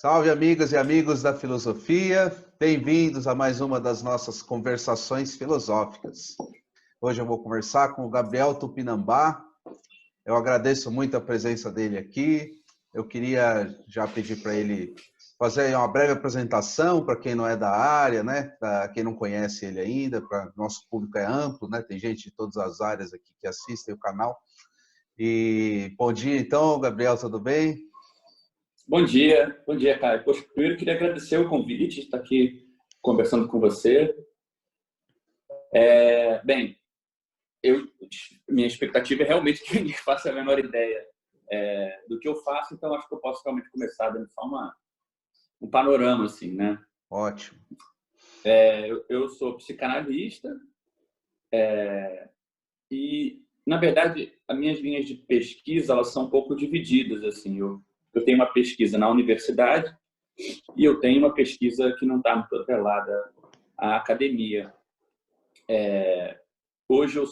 Salve, amigas e amigos da filosofia. Bem-vindos a mais uma das nossas conversações filosóficas. Hoje eu vou conversar com o Gabriel Tupinambá. Eu agradeço muito a presença dele aqui. Eu queria já pedir para ele fazer uma breve apresentação para quem não é da área, né? Para quem não conhece ele ainda, para nosso público é amplo, né? Tem gente de todas as áreas aqui que assistem o canal. E bom dia, então, Gabriel, tudo bem? Bom dia, Caio. Poxa, primeiro eu queria agradecer o convite de estar aqui conversando com você. Bem, minha expectativa é realmente que ninguém faça a menor ideia do que eu faço, então acho que eu posso realmente começar dando só um panorama, assim, né? Ótimo. Eu sou psicanalista e, na verdade, as minhas linhas de pesquisa elas são um pouco divididas, assim. Eu tenho uma pesquisa na universidade e eu tenho uma pesquisa que não está muito atrelada à academia. Hoje eu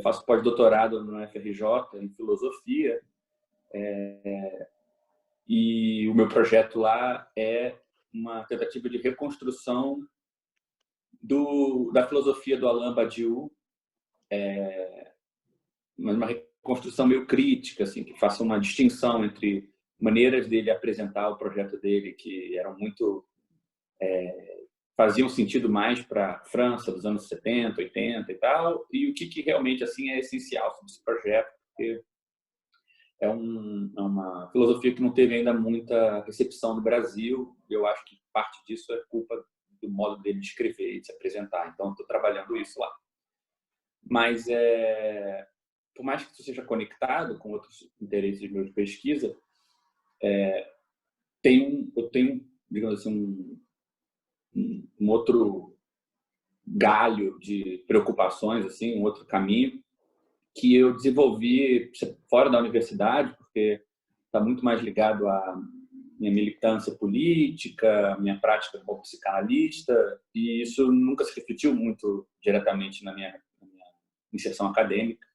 faço pós-doutorado no FRJ em filosofia e o meu projeto lá é uma tentativa de reconstrução da filosofia do Alain Badiou, mas uma reconstrução meio crítica, assim, que faça uma distinção entre maneiras dele apresentar o projeto dele que eram muito faziam sentido mais para a França dos anos 70, 80 e tal, e o que realmente assim é essencial sobre esse projeto, porque é uma filosofia que não teve ainda muita recepção no Brasil, e eu acho que parte disso é culpa do modo dele de escrever e de se apresentar. Então, estou trabalhando isso lá. Mas, por mais que isso seja conectado com outros interesses meus de pesquisa, eu tenho, digamos assim, um outro galho de preocupações, assim, um outro caminho que eu desenvolvi fora da universidade, porque está muito mais ligado à minha militância política, à minha prática como psicanalista, e isso nunca se refletiu muito diretamente na minha inserção acadêmica,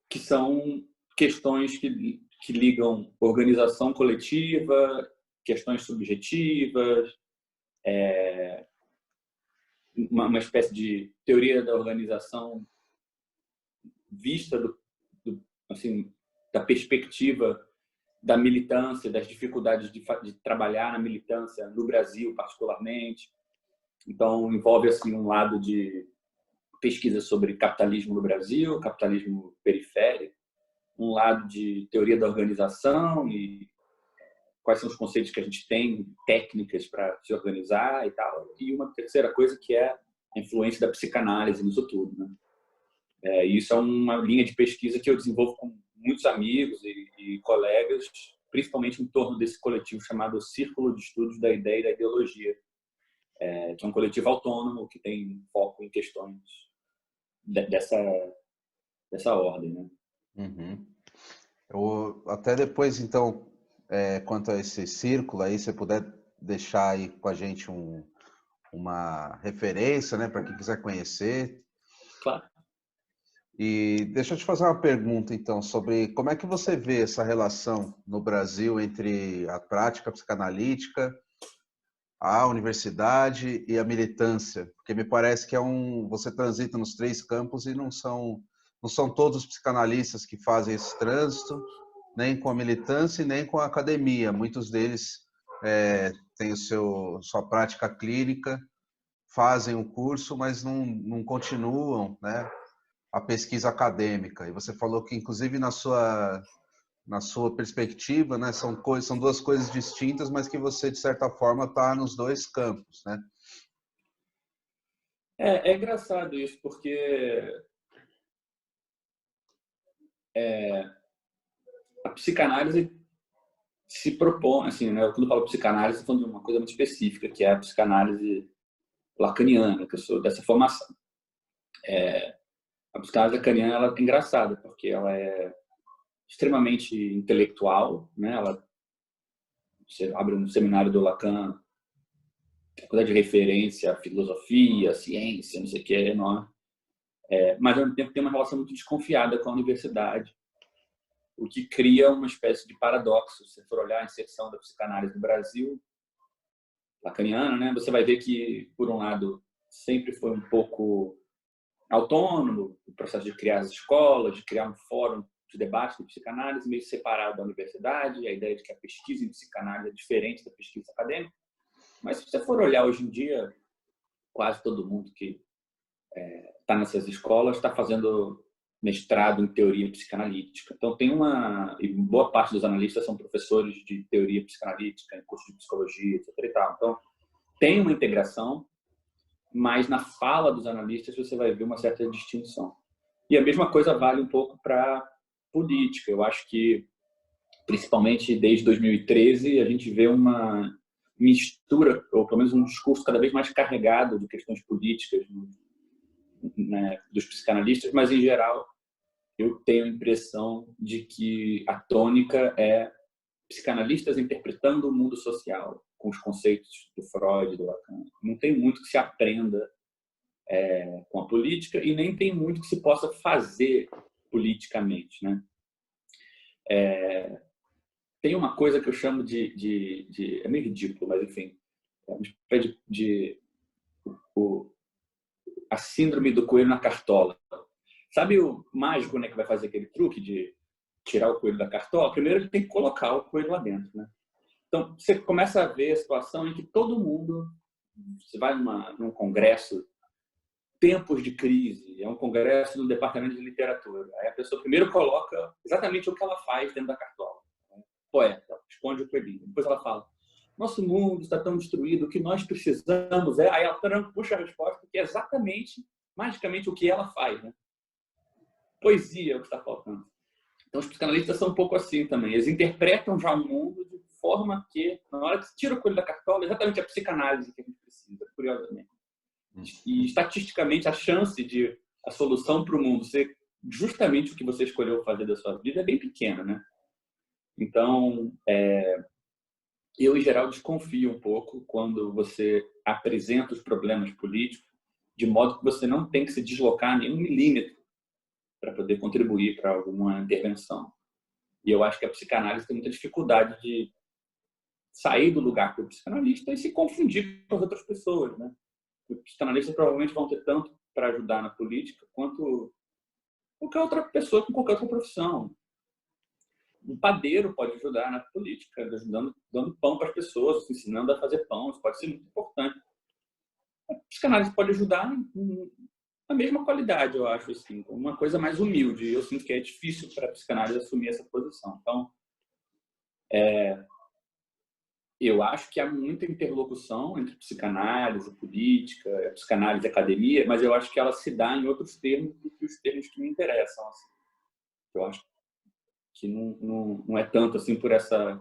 que são questões que ligam organização coletiva, questões subjetivas, uma espécie de teoria da organização vista assim, da perspectiva da militância, das dificuldades de trabalhar na militância no Brasil, particularmente. Então, envolve assim um lado de pesquisa sobre capitalismo no Brasil, capitalismo periférico, um lado de teoria da organização e quais são os conceitos que a gente tem, técnicas para se organizar e tal. E uma terceira coisa que é a influência da psicanálise nisso tudo, né? Isso é uma linha de pesquisa que eu desenvolvo com muitos amigos e colegas, principalmente em torno desse coletivo chamado Círculo de Estudos da Ideia e da Ideologia, que é um coletivo autônomo que tem foco em questões dessa ordem, né? Uhum. Até depois, então, quanto a esse círculo aí, se você puder deixar aí com a gente uma referência, né, para quem quiser conhecer. Claro. E deixa eu te fazer uma pergunta, então, sobre como é que você vê essa relação no Brasil entre a prática psicanalítica, a universidade e a militância, porque me parece que você transita nos três campos e não são todos os psicanalistas que fazem esse trânsito, nem com a militância e nem com a academia. Muitos deles têm sua prática clínica, fazem o curso, mas não continuam, né, a pesquisa acadêmica. E você falou que, inclusive, na sua perspectiva, né, são duas coisas distintas, mas que você, de certa forma, está nos dois campos, né? É engraçado isso, porque a psicanálise se propõe, assim, né? Quando eu falo psicanálise, estou falando de uma coisa muito específica, que é a psicanálise lacaniana, que eu sou dessa formação. A psicanálise lacaniana ela é engraçada, porque ela é extremamente intelectual, né? Você abre um seminário do Lacan, coisa de referência à filosofia, à ciência, não sei o que, é enorme. Mas, ao mesmo tempo, tem uma relação muito desconfiada com a universidade. o que cria uma espécie de paradoxo. Se você for olhar a inserção da psicanálise no Brasil, lacaniana, né, você vai ver que, por um lado, sempre foi um pouco autônomo, o processo de criar as escolas, de criar um fórum de debate de psicanálise meio separado da universidade, a ideia de que a pesquisa em psicanálise é diferente da pesquisa acadêmica. Mas se você for olhar hoje em dia, quase todo mundo que está nessas escolas está fazendo mestrado em teoria psicanalítica. Então, e boa parte dos analistas são professores de teoria psicanalítica, em curso de psicologia, etc. E tal. Então, tem uma integração, mas na fala dos analistas você vai ver uma certa distinção. E a mesma coisa vale um pouco para política. Eu acho que, principalmente desde 2013, a gente vê uma mistura, ou pelo menos um discurso cada vez mais carregado de questões políticas, né, dos psicanalistas, mas, em geral, eu tenho a impressão de que a tônica é psicanalistas interpretando o mundo social com os conceitos do Freud, do Lacan. Não tem muito que se aprenda com a política e nem tem muito que se possa fazer politicamente, né? Tem uma coisa que eu chamo é meio ridículo, mas enfim, a síndrome do coelho na cartola. Sabe o mágico, né, que vai fazer aquele truque de tirar o coelho da cartola? Primeiro ele tem que colocar o coelho lá dentro, né? Então você começa a ver a situação em que todo mundo, você vai num congresso, tempos de crise, é um congresso do departamento de literatura, aí a pessoa primeiro coloca exatamente o que ela faz dentro da cartola. Poeta, esconde o coelhinho. Depois ela fala: nosso mundo está tão destruído, o que nós precisamos é... Aí ela puxa a resposta, que é exatamente, magicamente, o que ela faz, né? Poesia é o que está faltando. Então, os psicanalistas são um pouco assim também. Eles interpretam já o mundo de forma que, na hora que se tira o coelho da cartola, é exatamente a psicanálise que a gente precisa, curiosamente. E, estatisticamente, a chance de a solução para o mundo ser justamente o que você escolheu fazer da sua vida é bem pequena, né? Então, eu, em geral, desconfio um pouco quando você apresenta os problemas políticos de modo que você não tem que se deslocar nem um milímetro para poder contribuir para alguma intervenção. E eu acho que a psicanálise tem muita dificuldade de sair do lugar do psicanalista e se confundir com as outras pessoas, né? Os psicanalistas provavelmente vão ter tanto para ajudar na política quanto qualquer outra pessoa com qualquer outra profissão. Um padeiro pode ajudar na política, dando pão para as pessoas, ensinando a fazer pão. Isso pode ser muito importante. A psicanálise pode ajudar na mesma qualidade, eu acho, assim, uma coisa mais humilde. Eu sinto que é difícil para a psicanálise assumir essa posição. Então, eu acho que há muita interlocução entre psicanálise, política, psicanálise e academia, mas eu acho que ela se dá em outros termos do que os termos que me interessam. Assim. Eu acho que não é tanto assim por essa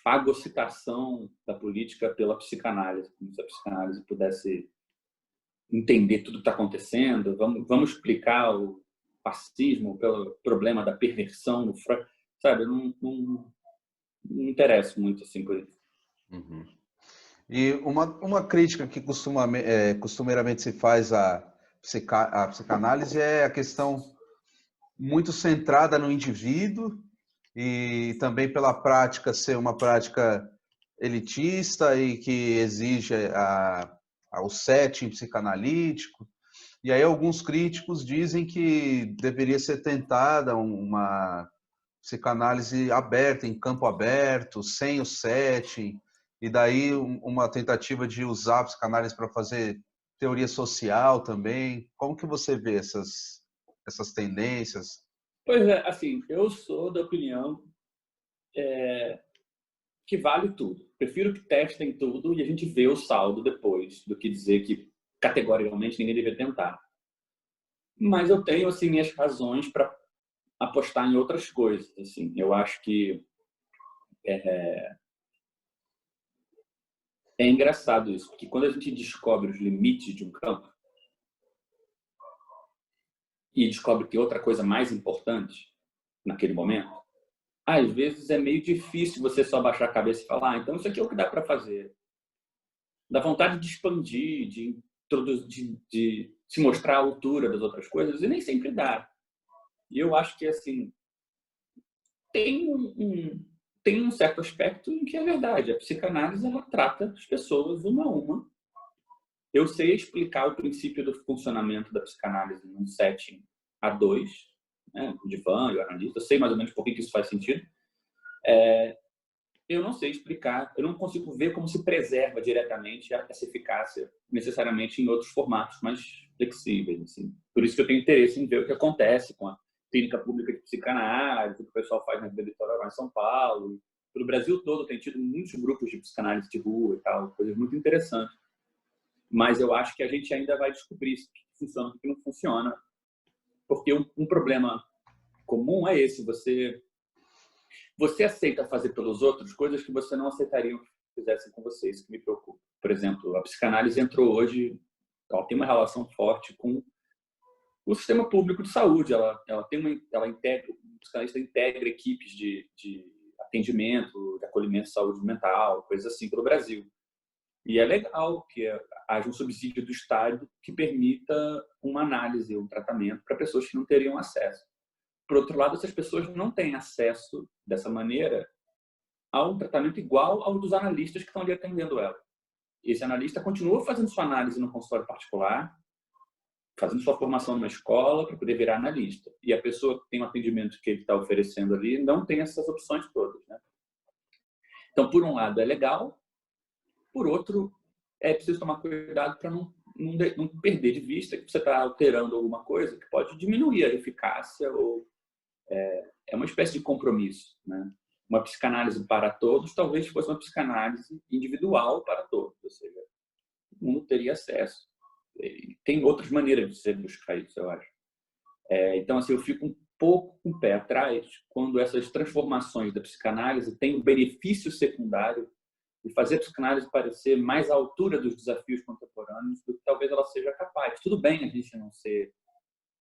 fagocitação da política pela psicanálise, como se a psicanálise pudesse entender tudo que está acontecendo, vamos explicar o fascismo pelo problema da perversão no Freud, sabe? Eu não me interesso muito assim por isso. Uhum. E uma crítica que costumeiramente se faz à psicanálise é a questão muito centrada no indivíduo e também pela prática ser uma prática elitista e que exige o setting psicanalítico. E aí alguns críticos dizem que deveria ser tentada uma psicanálise aberta, em campo aberto, sem o setting, e daí uma tentativa de usar a psicanálise para fazer teoria social também. Como que você vê essas tendências? Pois é, assim, eu sou da opinião que vale tudo. Prefiro que testem tudo e a gente vê o saldo depois, do que dizer que categoricamente ninguém deveria tentar. Mas eu tenho assim minhas razões para apostar em outras coisas. Assim, eu acho que é engraçado isso, porque quando a gente descobre os limites de um campo e descobre que outra coisa mais importante naquele momento, às vezes é meio difícil você só baixar a cabeça e falar: então isso aqui é o que dá para fazer. Dá vontade de expandir, de se mostrar a altura das outras coisas, e nem sempre dá. E eu acho que, assim, tem um certo aspecto em que é verdade. A psicanálise, ela trata as pessoas uma a uma. Eu sei explicar o princípio do funcionamento da psicanálise num setting a dois, né? O divã e o analista. Eu sei mais ou menos por que isso faz sentido. Eu não sei explicar, eu não consigo ver como se preserva diretamente essa eficácia, necessariamente em outros formatos mais flexíveis. Assim. Por isso que eu tenho interesse em ver o que acontece com a clínica pública de psicanálise, o que o pessoal faz na vida litoral em São Paulo. Pelo Brasil todo tem tido muitos grupos de psicanálise de rua e tal, coisas muito interessantes. Mas eu acho que a gente ainda vai descobrir o que funciona e o que não funciona. Porque um problema comum é esse, você aceita fazer pelos outros coisas que você não aceitaria que fizessem com você, isso que me preocupa. Por exemplo, a psicanálise entrou hoje, ela tem uma relação forte com o sistema público de saúde, ela integra, o psicanalista integra equipes de atendimento, de acolhimento de saúde mental, coisas assim pelo Brasil. E é legal que haja um subsídio do Estado que permita uma análise, um tratamento para pessoas que não teriam acesso. Por outro lado, essas pessoas não têm acesso, dessa maneira, a um tratamento igual ao dos analistas que estão ali atendendo ela. Esse analista continua fazendo sua análise no consultório particular, fazendo sua formação numa escola para poder virar analista. E a pessoa que tem o atendimento que ele está oferecendo ali não tem essas opções todas, né? Então, por um lado, é legal. Por outro, é preciso tomar cuidado para não perder de vista que você está alterando alguma coisa que pode diminuir a eficácia ou é uma espécie de compromisso, né? Uma psicanálise para todos talvez fosse uma psicanálise individual para todos, ou seja, todo mundo teria acesso. E tem outras maneiras de você buscar isso, eu acho. Então, assim, eu fico um pouco com o pé atrás quando essas transformações da psicanálise têm um benefício secundário de fazer a psicanálise parecer mais à altura dos desafios contemporâneos do que talvez ela seja capaz. Tudo bem a gente não ser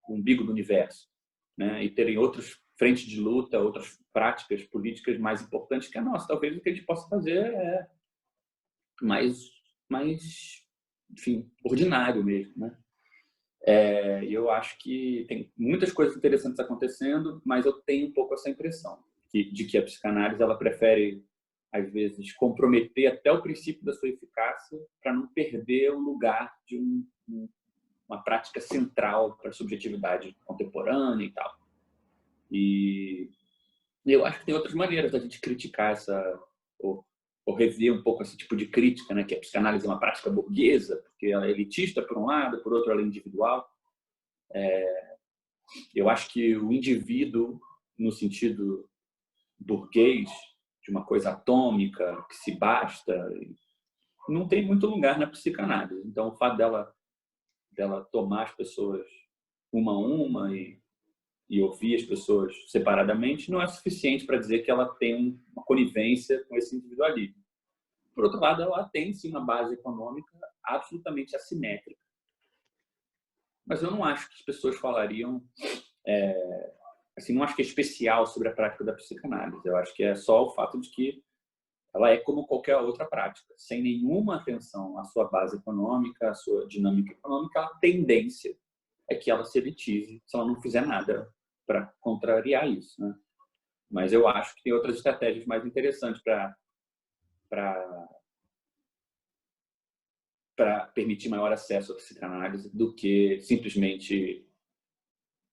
o umbigo do universo, né? E terem outras frentes de luta, outras práticas políticas mais importantes que a nossa. Talvez o que a gente possa fazer é mais enfim, ordinário mesmo, né? Eu acho que tem muitas coisas interessantes acontecendo, mas eu tenho um pouco essa impressão de que a psicanálise ela prefere às vezes comprometer até o princípio da sua eficácia para não perder o lugar de uma prática central para a subjetividade contemporânea e tal. E eu acho que tem outras maneiras da gente criticar ou rever um pouco esse tipo de crítica, né? Que a psicanálise é uma prática burguesa, porque ela é elitista por um lado, por outro ela é individual. Eu acho que o indivíduo, no sentido burguês, de uma coisa atômica, que se basta, não tem muito lugar na psicanálise. Então, o fato dela tomar as pessoas uma a uma e ouvir as pessoas separadamente não é suficiente para dizer que ela tem uma conivência com esse individualismo. Por outro lado, ela tem, sim, uma base econômica absolutamente assimétrica. Mas eu não acho que as pessoas falariam... assim, não acho que é especial sobre a prática da psicanálise. Eu acho que é só o fato de que ela é como qualquer outra prática, sem nenhuma atenção à sua base econômica, à sua dinâmica econômica, a tendência é que ela se elitize se ela não fizer nada para contrariar isso, né? Mas eu acho que tem outras estratégias mais interessantes para permitir maior acesso à psicanálise do que simplesmente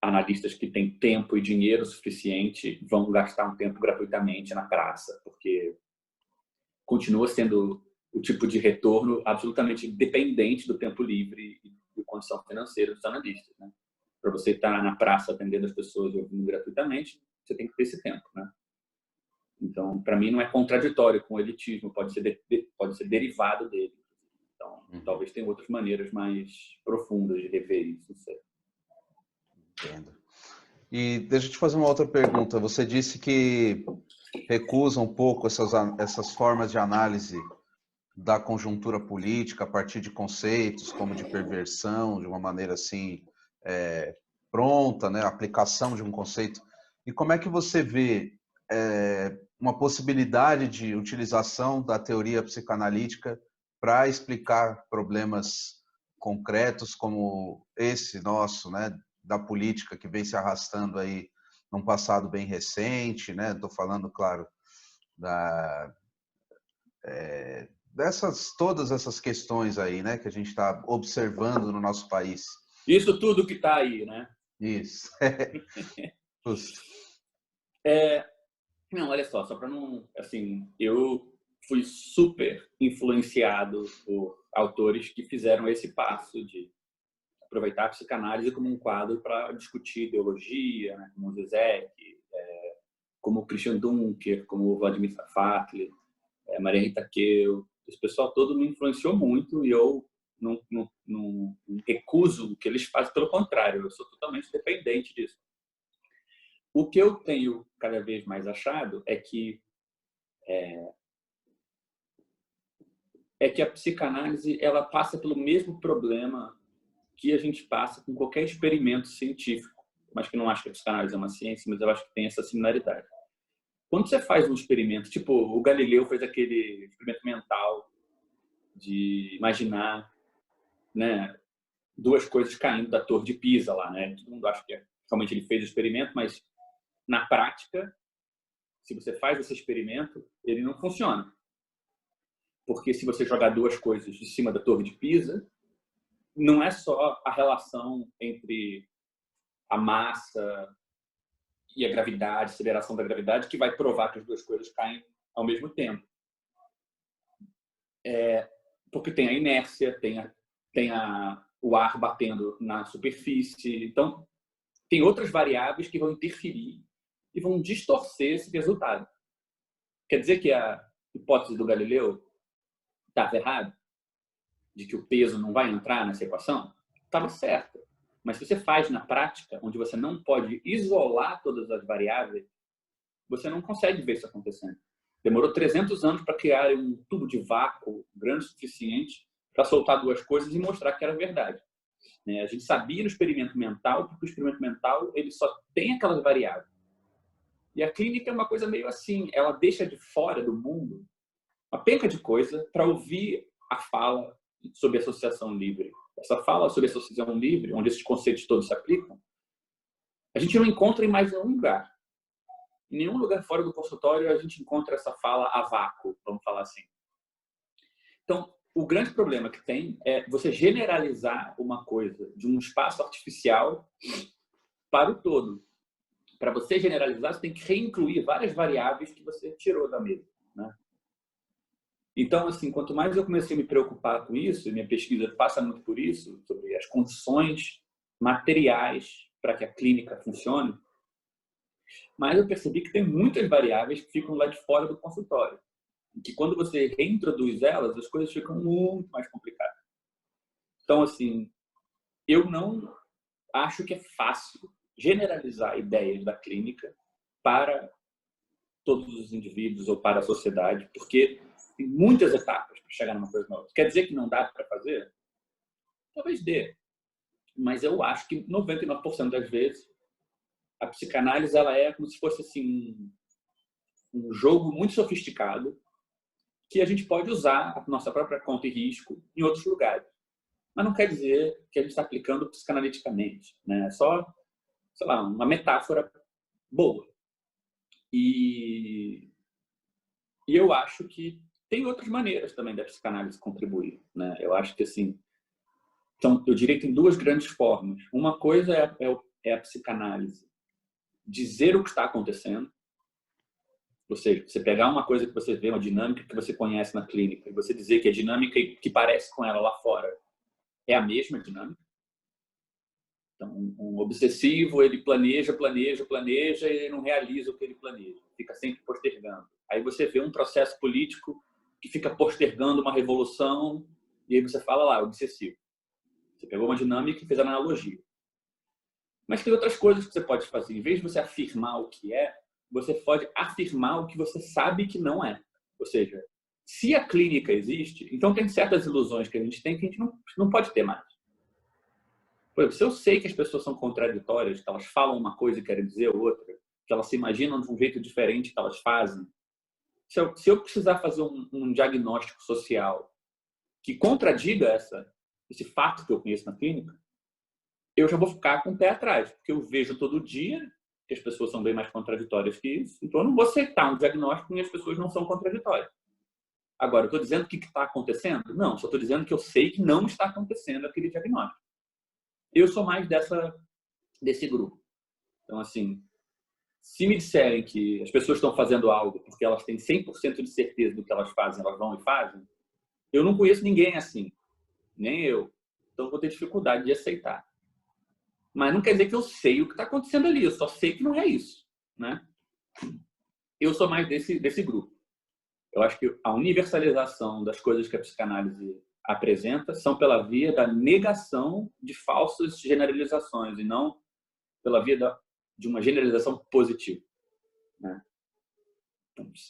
analistas que têm tempo e dinheiro suficiente vão gastar um tempo gratuitamente na praça, porque continua sendo o tipo de retorno absolutamente dependente do tempo livre e da condição financeira dos analistas, né? Para você estar na praça atendendo as pessoas e ouvindo gratuitamente, você tem que ter esse tempo, né? Então, para mim, não é contraditório com o elitismo, pode ser derivado dele. Então, talvez tenha outras maneiras mais profundas de rever isso, não sei. Entendo. E deixa eu te fazer uma outra pergunta. Você disse que recusa um pouco essas formas de análise da conjuntura política a partir de conceitos como de perversão, de uma maneira assim pronta, né? A aplicação de um conceito. E como é que você vê uma possibilidade de utilização da teoria psicanalítica para explicar problemas concretos como esse nosso, né? Da política que vem se arrastando aí num passado bem recente, né? Estou falando, claro, da, todas essas questões aí, né, que a gente está observando no nosso país. Isso tudo que está aí, né? Isso. Justo. Não, olha só para não... Assim, eu fui super influenciado por autores que fizeram esse passo de aproveitar a psicanálise como um quadro para discutir ideologia, né? Como o Zizek, como o Christian Dunker, como o Vladimir Safatli, Maria Rita Keu. Esse pessoal todo me influenciou muito e eu não recuso o que eles fazem, pelo contrário, eu sou totalmente dependente disso. O que eu tenho cada vez mais achado é que a psicanálise ela passa pelo mesmo problema que a gente passa com qualquer experimento científico. Mas que não acho que a psicanálise é uma ciência, mas eu acho que tem essa similaridade. Quando você faz um experimento, tipo o Galileu fez aquele experimento mental de imaginar, né, duas coisas caindo da Torre de Pisa lá, né? Todo mundo acha que realmente ele fez o experimento, mas na prática, se você faz esse experimento, ele não funciona. Porque se você jogar duas coisas de cima da Torre de Pisa, não é só a relação entre a massa e a gravidade, a aceleração da gravidade, que vai provar que as duas coisas caem ao mesmo tempo. Porque tem a inércia, tem o ar batendo na superfície. Então, tem outras variáveis que vão interferir e vão distorcer esse resultado. Quer dizer que a hipótese do Galileu estava errada? De que o peso não vai entrar nessa equação? Estava certa. Mas se você faz na prática, onde você não pode isolar todas as variáveis, você não consegue ver isso acontecendo. Demorou 300 anos para criar um tubo de vácuo grande o suficiente para soltar duas coisas e mostrar que era verdade. A gente sabia no experimento mental, porque o experimento mental ele só tem aquelas variáveis. E a clínica é uma coisa meio assim, ela deixa de fora do mundo uma penca de coisa para ouvir a fala sobre associação livre. Essa fala sobre associação livre, onde esses conceitos todos se aplicam, a gente não encontra em mais nenhum lugar. Em nenhum lugar fora do consultório a gente encontra essa fala a vácuo, vamos falar assim. Então, o grande problema que tem é você generalizar uma coisa de um espaço artificial para o todo. Para você generalizar, você tem que reincluir várias variáveis que você tirou da mesa, né? Então, assim, quanto mais eu comecei a me preocupar com isso, e minha pesquisa passa muito por isso, sobre as condições materiais para que a clínica funcione, mas eu percebi que tem muitas variáveis que ficam lá de fora do consultório. E que quando você reintroduz elas, as coisas ficam muito mais complicadas. Então, assim, eu não acho que é fácil generalizar ideias da clínica para todos os indivíduos ou para a sociedade, porque tem muitas etapas para chegar numa coisa nova. Quer dizer que não dá para fazer? Talvez dê. Mas eu acho que 99% das vezes a psicanálise ela é como se fosse assim, um jogo muito sofisticado que a gente pode usar a nossa própria conta e risco em outros lugares. Mas não quer dizer que a gente está aplicando psicanaliticamente, né? É só, sei lá, uma metáfora boa. E eu acho que tem outras maneiras também da psicanálise contribuir, né? Eu acho que, assim, então, eu diria que tem duas grandes formas. Uma coisa é a psicanálise dizer o que está acontecendo, ou seja, você pegar uma coisa que você vê, uma dinâmica que você conhece na clínica, e você dizer que a dinâmica que parece com ela lá fora é a mesma dinâmica. Então, um obsessivo, ele planeja e não realiza o que ele planeja. Fica sempre postergando. Aí você vê um processo político que fica postergando uma revolução e aí você fala lá, obsessivo. Você pegou uma dinâmica e fez a analogia. Mas tem outras coisas que você pode fazer. Em vez de você afirmar o que é, você pode afirmar o que você sabe que não é. Ou seja, se a clínica existe, então tem certas ilusões que a gente tem que a gente não pode ter mais. Por exemplo, se eu sei que as pessoas são contraditórias, que elas falam uma coisa e querem dizer outra, que elas se imaginam de um jeito diferente que elas fazem, se eu precisar fazer um diagnóstico social que contradiga esse fato que eu conheço na clínica, eu já vou ficar com o pé atrás, porque eu vejo todo dia que as pessoas são bem mais contraditórias que isso. Então, eu não vou aceitar um diagnóstico em que as pessoas não são contraditórias. Agora, eu estou dizendo o que está acontecendo? Não, só estou dizendo que eu sei que não está acontecendo aquele diagnóstico. Eu sou mais desse grupo. Então, assim, se me disserem que as pessoas estão fazendo algo porque elas têm 100% de certeza do que elas fazem, elas vão e fazem, eu não conheço ninguém assim, nem eu. Então, vou ter dificuldade de aceitar. Mas não quer dizer que eu sei o que está acontecendo ali, eu só sei que não é isso, né? Eu sou mais desse grupo. Eu acho que a universalização das coisas que a psicanálise apresenta são pela via da negação de falsas generalizações e não pela via de uma generalização positiva, né?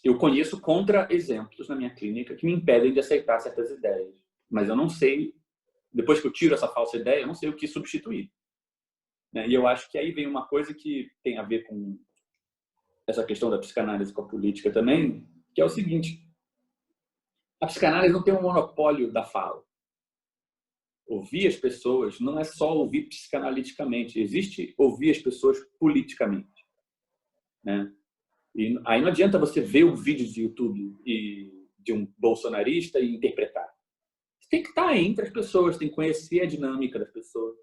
Eu conheço contra-exemplos na minha clínica que me impedem de aceitar certas ideias, mas eu não sei, depois que eu tiro essa falsa ideia, eu não sei o que substituir, né? E eu acho que aí vem uma coisa que tem a ver com essa questão da psicanálise com a política também, que é o seguinte: a psicanálise não tem um monopólio da fala. Ouvir as pessoas não é só ouvir psicanaliticamente, existe ouvir as pessoas politicamente, né? E aí não adianta você ver um vídeo de YouTube de um bolsonarista e interpretar. Você tem que estar entre as pessoas, tem que conhecer a dinâmica das pessoas,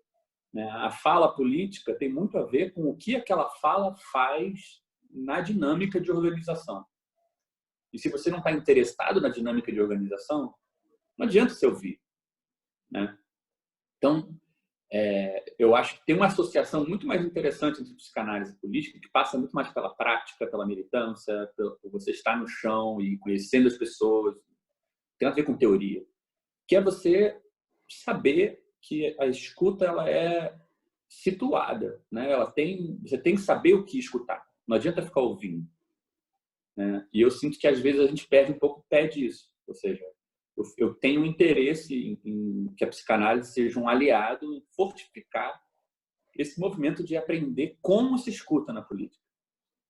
né? A fala política tem muito a ver com o que aquela fala faz na dinâmica de organização. E se você não está interessado na dinâmica de organização, não adianta você ouvir, né? Então, eu acho que tem uma associação muito mais interessante entre psicanálise e política, que passa muito mais pela prática, pela militância, por você estar no chão e conhecendo as pessoas. Tem a ver com teoria, que é você saber que a escuta ela é situada, né? Você tem que saber o que escutar. Não adianta ficar ouvindo, né? E eu sinto que às vezes a gente perde um pouco o pé disso. Ou seja, eu tenho um interesse em que a psicanálise seja um aliado em fortificar esse movimento de aprender como se escuta na política,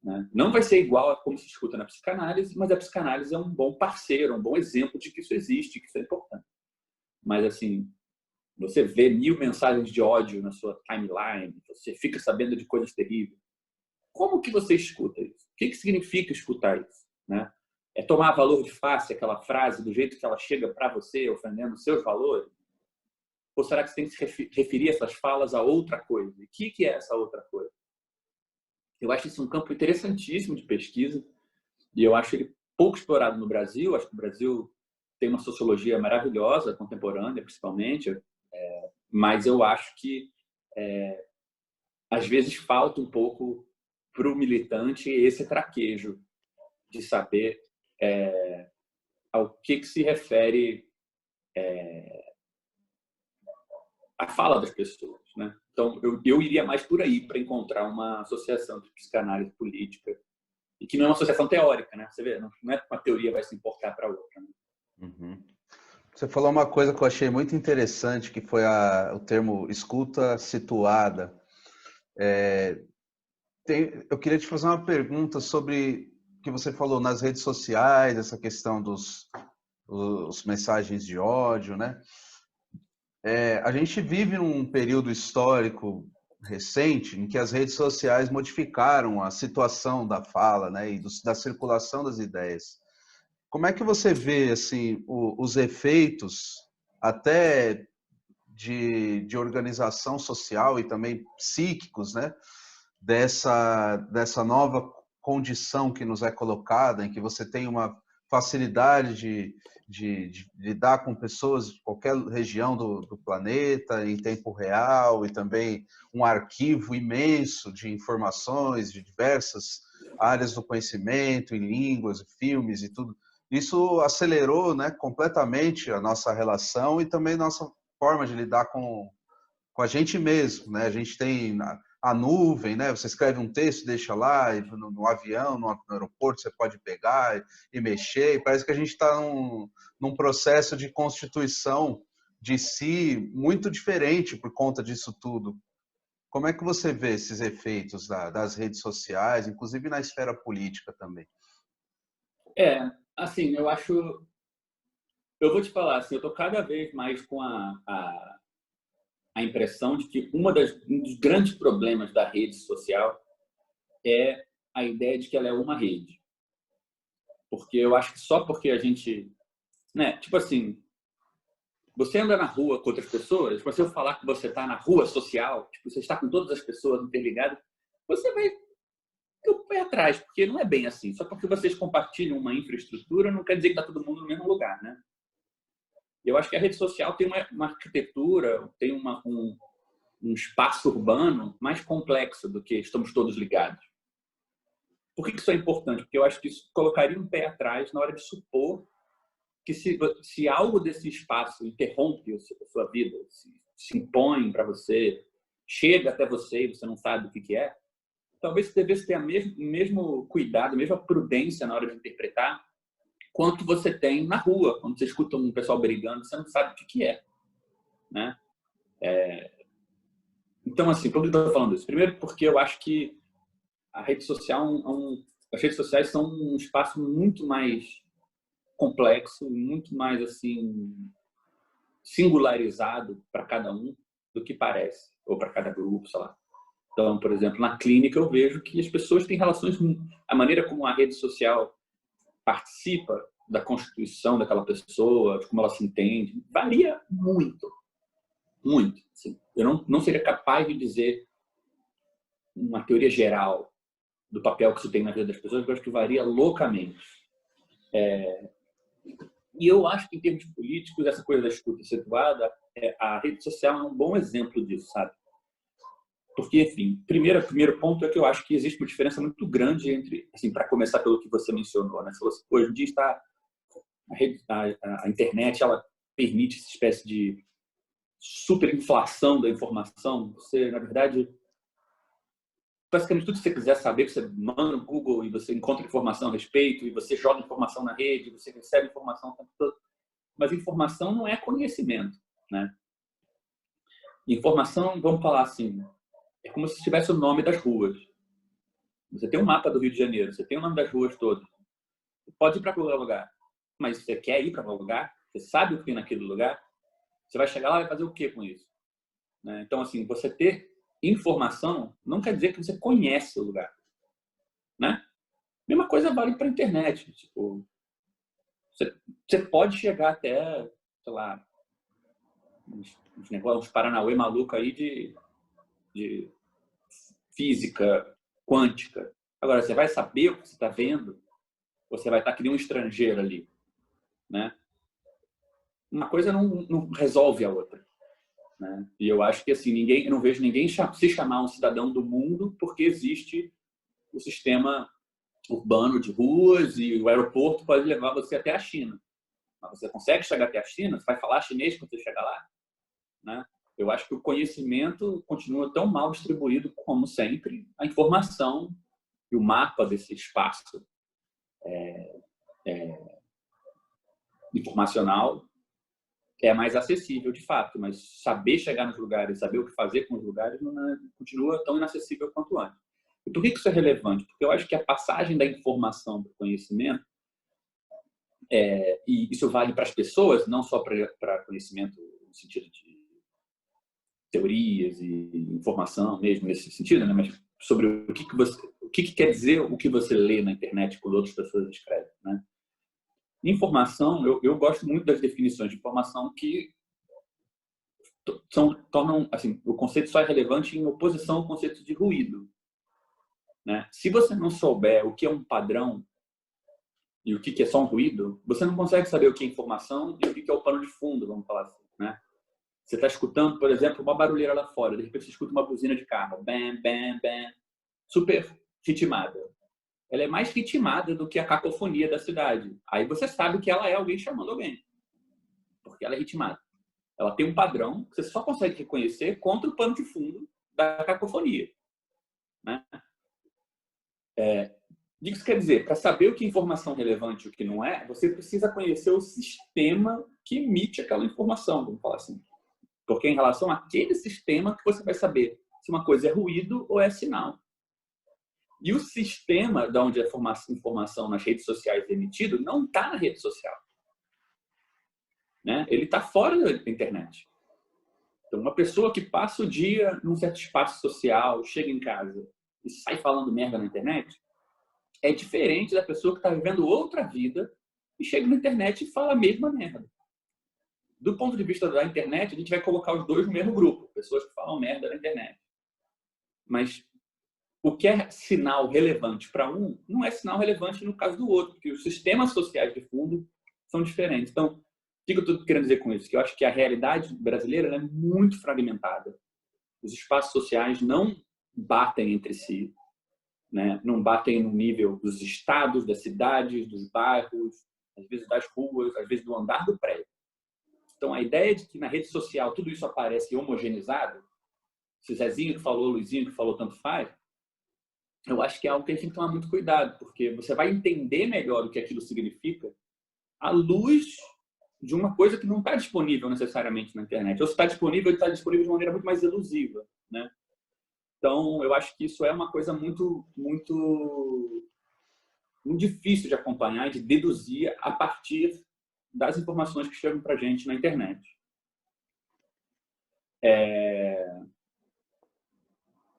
né? Não vai ser igual a como se escuta na psicanálise, mas a psicanálise é um bom parceiro, um bom exemplo de que isso existe, que isso é importante. Mas, assim, você vê 1000 mensagens de ódio na sua timeline, você fica sabendo de coisas terríveis. Como que você escuta isso? O que significa escutar isso, né? É tomar valor de face aquela frase do jeito que ela chega para você, ofendendo seus valores? Ou será que você tem que se referir essas falas a outra coisa? E o que é essa outra coisa? Eu acho isso um campo interessantíssimo de pesquisa e eu acho ele pouco explorado no Brasil. Acho que o Brasil tem uma sociologia maravilhosa, contemporânea principalmente, mas eu acho que às vezes falta um pouco para o militante esse traquejo de saber ao que se refere a fala das pessoas, né? Então, eu iria mais por aí para encontrar uma associação de psicanálise política e que não é uma associação teórica, né? Você vê, não é uma teoria vai se importar para outra, né? Uhum. Você falou uma coisa que eu achei muito interessante, que foi o termo escuta situada. Eu queria te fazer uma pergunta sobre o que você falou nas redes sociais, essa questão dos mensagens de ódio, né? A gente vive num período histórico recente em que as redes sociais modificaram a situação da fala, né, e da circulação das ideias. Como é que você vê assim os efeitos até de organização social e também psíquicos, né, dessa nova condição que nos é colocada, em que você tem uma facilidade de lidar com pessoas de qualquer região do planeta em tempo real e também um arquivo imenso de informações de diversas áreas do conhecimento, em línguas, filmes e tudo. Isso acelerou, né, completamente a nossa relação e também nossa forma de lidar com a gente mesmo, né? A gente tem a nuvem, né? Você escreve um texto, deixa lá, e no avião, no aeroporto, você pode pegar e mexer. E parece que a gente está num processo de constituição de si muito diferente por conta disso tudo. Como é que você vê esses efeitos das redes sociais, inclusive na esfera política também? Assim, eu vou te falar, assim, eu tô cada vez mais com a impressão de que um dos grandes problemas da rede social é a ideia de que ela é uma rede. Porque eu acho que só porque a gente, né, tipo assim, você anda na rua com outras pessoas, se eu falar que você está na rua social, tipo, você está com todas as pessoas interligadas, você vai ter o pé atrás, porque não é bem assim. Só porque vocês compartilham uma infraestrutura não quer dizer que está todo mundo no mesmo lugar, né? Eu acho que a rede social tem uma arquitetura, tem um espaço urbano mais complexo do que estamos todos ligados. Por que isso é importante? Porque eu acho que isso colocaria um pé atrás na hora de supor que se algo desse espaço interrompe a sua vida, se impõe para você, chega até você e você não sabe o que é, talvez você devesse ter o mesmo cuidado, a mesma prudência na hora de interpretar quanto você tem na rua, quando você escuta um pessoal brigando, você não sabe o que é, né? Então, assim, por que eu estou falando isso? Primeiro, porque eu acho que a rede social as redes sociais são um espaço muito mais complexo, muito mais assim singularizado para cada um do que parece, ou para cada grupo, sei lá. Então, por exemplo, na clínica eu vejo que as pessoas têm relações, a maneira como a rede social participa da constituição daquela pessoa, de como ela se entende, varia muito, muito. Assim, eu não seria capaz de dizer uma teoria geral do papel que isso tem na vida das pessoas, eu acho que varia loucamente. E eu acho que, em termos políticos, essa coisa da escuta situada, a rede social é um bom exemplo disso, sabe? Porque, enfim, primeiro ponto é que eu acho que existe uma diferença muito grande entre, assim, para começar pelo que você mencionou, né? Hoje em dia a internet, ela permite essa espécie de superinflação da informação. Você, na verdade, basicamente tudo que você quiser saber, você manda no Google e você encontra informação a respeito, e você joga informação na rede, você recebe informação o tempo todo. Mas informação não é conhecimento, né? Informação, vamos falar assim, é como se tivesse o nome das ruas. Você tem um mapa do Rio de Janeiro, você tem o nome das ruas todas. Você pode ir para qualquer lugar, mas você quer ir para qualquer lugar? Você sabe o que tem naquele lugar? Você vai chegar lá e vai fazer o que com isso? Né? Então, assim, você ter informação não quer dizer que você conhece o lugar, né? Mesma coisa vale para a internet. Tipo, você pode chegar até, sei lá, uns paranauê maluco aí de física quântica. Agora, você vai saber o que você está vendo? Ou você vai estar que nem um estrangeiro ali, né? Uma coisa não resolve a outra, né? E eu acho que assim, eu não vejo ninguém se chamar um cidadão do mundo porque existe o sistema urbano de ruas e o aeroporto pode levar você até a China. Mas você consegue chegar até a China? Você vai falar chinês quando você chegar lá? Né? Eu acho que o conhecimento continua tão mal distribuído como sempre. A informação e o mapa desse espaço informacional é mais acessível, de fato. Mas saber chegar nos lugares, saber o que fazer com os lugares, continua tão inacessível quanto antes. E por que isso é relevante? Porque eu acho que a passagem da informação para o conhecimento, e isso vale para as pessoas, não só para conhecimento no sentido de teorias e informação mesmo nesse sentido, né? Mas sobre o que quer dizer o que você lê na internet quando outras pessoas escrevem, né? Informação, eu gosto muito das definições de informação que tornam, assim, o conceito só é relevante em oposição ao conceito de ruído, né? Se você não souber o que é um padrão e o que é só um ruído, você não consegue saber o que é informação e o que é o pano de fundo, vamos falar assim, né? Você está escutando, por exemplo, uma barulheira lá fora, de repente você escuta uma buzina de carro, bam, bam, bam, super ritmada. Ela é mais ritmada do que a cacofonia da cidade. Aí você sabe que ela é alguém chamando alguém, porque ela é ritmada. Ela tem um padrão que você só consegue reconhecer contra o pano de fundo da cacofonia, né? O que isso quer dizer? Para saber o que é informação relevante e o que não é, você precisa conhecer o sistema que emite aquela informação, vamos falar assim. Porque é em relação àquele sistema que você vai saber se uma coisa é ruído ou é sinal. E o sistema de onde a informação nas redes sociais é emitido não está na rede social, né? Ele está fora da internet. Então, uma pessoa que passa o dia num certo espaço social, chega em casa e sai falando merda na internet é diferente da pessoa que está vivendo outra vida e chega na internet e fala a mesma merda. Do ponto de vista da internet, a gente vai colocar os dois no mesmo grupo, pessoas que falam merda na internet. Mas o que é sinal relevante para um não é sinal relevante no caso do outro, porque os sistemas sociais de fundo são diferentes. Então, o que eu estou querendo dizer com isso? Que eu acho que a realidade brasileira é muito fragmentada. Os espaços sociais não batem entre si, né? Não batem no nível dos estados, das cidades, dos bairros, às vezes das ruas, às vezes do andar do prédio. Então, a ideia de que na rede social tudo isso aparece homogeneizado, se Zezinho que falou, Luizinho que falou, tanto faz, eu acho que é algo que a gente tem que tomar muito cuidado, porque você vai entender melhor o que aquilo significa à luz de uma coisa que não está disponível necessariamente na internet. Ou se está disponível de maneira muito mais elusiva, né? Então, eu acho que isso é uma coisa muito difícil de acompanhar e de deduzir a partir das informações que chegam para a gente na internet.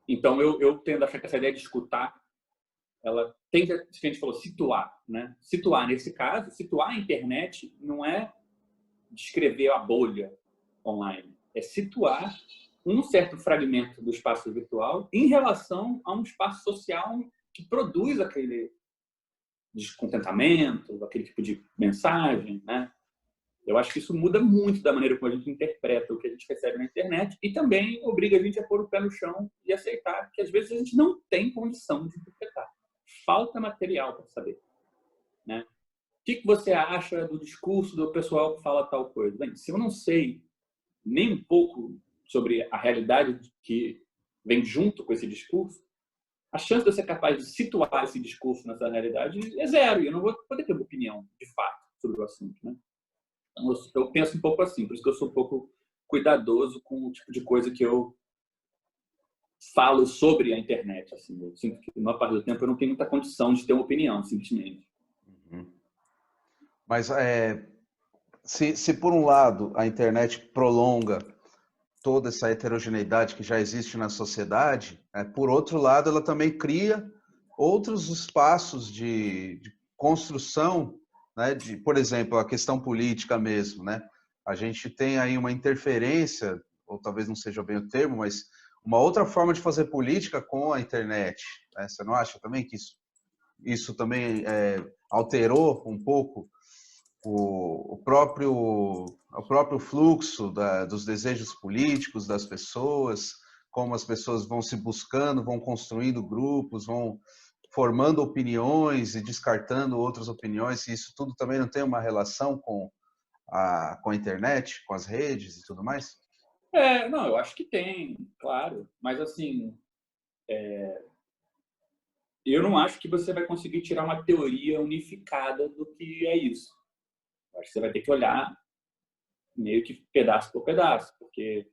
Então, eu tendo a achar que essa ideia de escutar, ela tem que, a gente falou, situar, né? Situar, nesse caso, situar a internet não é descrever a bolha online, é situar um certo fragmento do espaço virtual em relação a um espaço social que produz aquele descontentamento, aquele tipo de mensagem, né? Eu acho que isso muda muito da maneira como a gente interpreta o que a gente recebe na internet e também obriga a gente a pôr o pé no chão e aceitar que às vezes a gente não tem condição de interpretar. Falta material para saber, né? O que você acha do discurso do pessoal que fala tal coisa? Bem, se eu não sei nem um pouco sobre a realidade que vem junto com esse discurso, a chance de eu ser capaz de situar esse discurso nessa realidade é zero. E eu não vou poder ter uma opinião, de fato, sobre o assunto, né? Então, eu penso um pouco assim, por isso que eu sou um pouco cuidadoso com o tipo de coisa que eu falo sobre a internet. Assim. Eu sinto que, na maior parte do tempo, eu não tenho muita condição de ter uma opinião, simplesmente. Mas, se por um lado a internet prolonga toda essa heterogeneidade que já existe na sociedade, por outro lado, ela também cria outros espaços de construção, né, por exemplo, a questão política mesmo, né? A gente tem aí uma interferência, ou talvez não seja bem o termo, mas uma outra forma de fazer política com a internet, né? Você não acha também que isso também alterou um pouco o próprio fluxo dos desejos políticos das pessoas, como as pessoas vão se buscando, vão construindo grupos, vão formando opiniões e descartando outras opiniões, e isso tudo também não tem uma relação com a internet, com as redes e tudo mais? Não, eu acho que tem, claro. Mas, assim, eu não acho que você vai conseguir tirar uma teoria unificada do que é isso. Eu acho que você vai ter que olhar meio que pedaço por pedaço, porque,